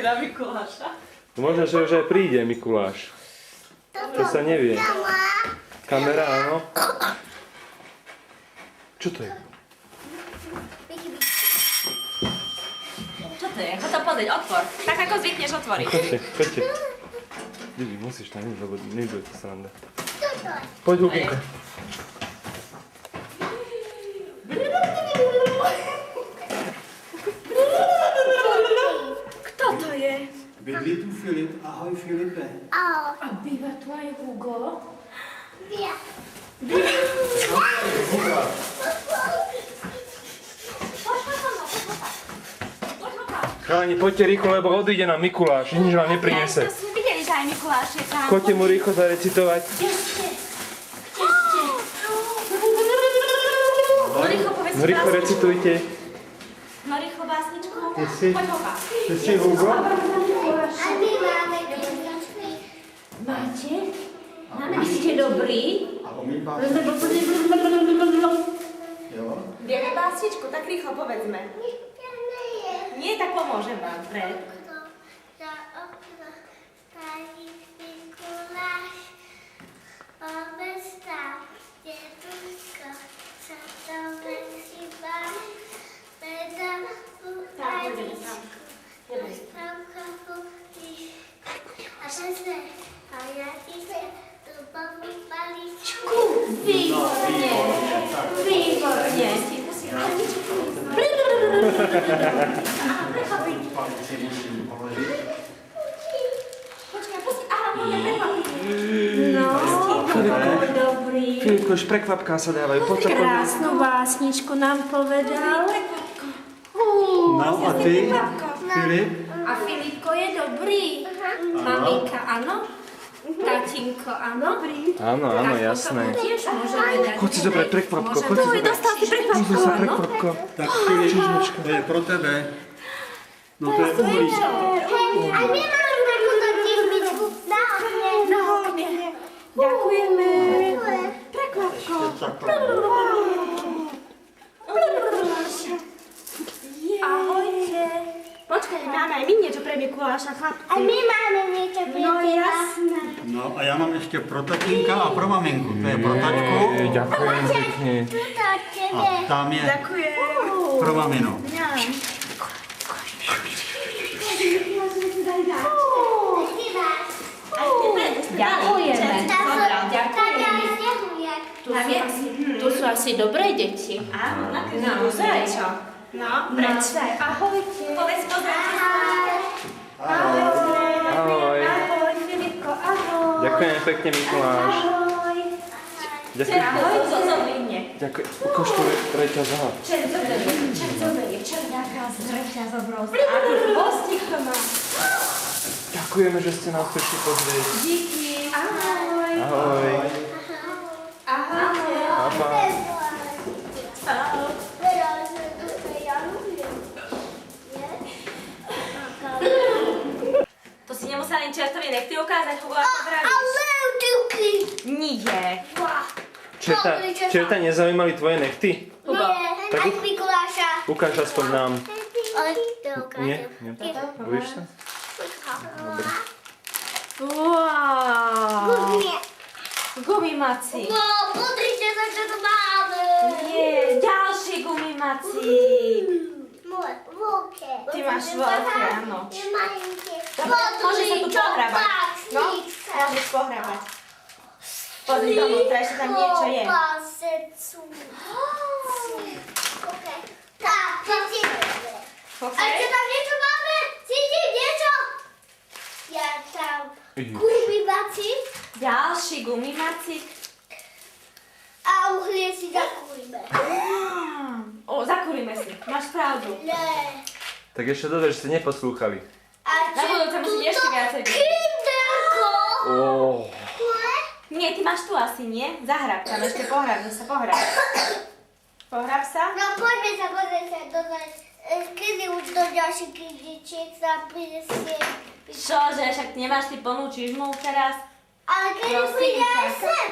na Mikuláša. Možno, že už aj príde Mikuláš. To sa nevie. Kamera, áno. Čo to je? Čo to je? Chod to pozrieť, otvor. Tak ako zvykneš otvoriť. Choďte. Didi, musíš tam ísť, lebo nebude to sranda. Poď, Huginko. Kto to je? Bydlí tu Filip. Ahoj, Filipe. A býva tu aj Hugo? Chalani, poďte rýchlo, lebo odíde nám Mikuláš. Nič vám neprinese. Ja, to sme videli, že aj Mikuláš je tam. Choďte mu rýchlo zarecitovať. Ešte. No rýchlo povedz No rýchlo básničku. recitujte. No rýchlo básničku. Ty si? Poď Hoka. Ty si Hugo? Máte? Vy ste dobrí? Vieme básničku, tak rýchlo povedzme. Nie, tak pomôžem vám. Pred. Za okno starí Mikuláš, obestav deduško, sa to veci baví, vedam tu aj výšku, rozpráv kapu a vezme a ja ide dubovú paličku. Výborne. Výborne. Počkaj, pusti. Aha, máme prekvapenie. No, dobrý. Filipko, už prekvapká sa dávajú. Poď sa poďme. Krásnu básničku nám povedal. No a ty, Filip? A Filipko je dobrý. Maminka, áno? Tatinko, áno? Áno, áno, jasné. Tiež môžeme dať. Choď si zobrať prekvapko, choď si Tu zobrať. dostal si prekvapko, Pozri sa áno? prekvapko. Tak Filip, to je pro tebe. No to je uhlík. A my máme takúto tisbičku na okne. Na okne. Ďakujeme. Prekvapko. Ahojte. Počkaj, máme aj my niečo pre Mikuláša, chlapci. A my máme niečo pre No teba. jasné. No a ja mám ešte pro tatínka a pro maminku. To je pro taťku Ďakujem pekne. Tuto od a tebe. tam je Ďakujem. pro maminu. Ďakujeme. Ďakujeme. Ďakujeme. Tu sú asi dobré deti. Áno, Naozaj? No, Naozaj. Ahojte. povedz pozdrav. Ahoj. Ahoj, Filipko, ahoj. Ďakujem pekne, Mikuláš. Ahoj. Ďakujem. Ahoj, co zodvihne. Ďakujem. Ukáž to reťaz, aha. Čertoverie, čerdáka z reťaz obrovská. Aký chvostík to má. Ďakujeme, že ste nás prišli pozrieť. Díky. Ahoj. Ahoj. Ahojte. Ahoj. To si nemusela len čertovie nechty ukázať, Hugo, ako zdravíš. Nie. Čerta nezaujímali tvoje nechty? Hugo. Aj Mikuláša. Ukáž aspoň nám. Ale to ukážem. Nie? Nie? Bojíš sa? Wow. Nie. Gumimaci. No, pozrite sa, čo tu máme. Nie, ďalší gumimaci. Môj, veľké. Ty máš veľké, áno. Je malinké. Môže sa tu pohrabať. No, môžeš pohrabať. Pozri dovnútra, ešte tam niečo je. Pasecu. OK. Tak, cítime. OK? A čo tam niečo máme? Cítim niečo? Ja tam gumimaci Ďalší gumimaci. a uhlie si zakúrime. Zakúrime si. Máš pravdu. Ne. Tak ešte dobre, že ste neposlúchali. A Na budúce musíš ešte viacej byť. kinderko? Nie, ty máš tu asi, nie? Zahrab tam, ešte pohrab sa, pohrab. Pohrab sa. No poďme sa dodať. Kedy už do ďalších kydičiek sa prinesie? Čože, však nemáš, ty ponúčiš mu teraz. Ale kedy Prosím príde aj ťa. sem?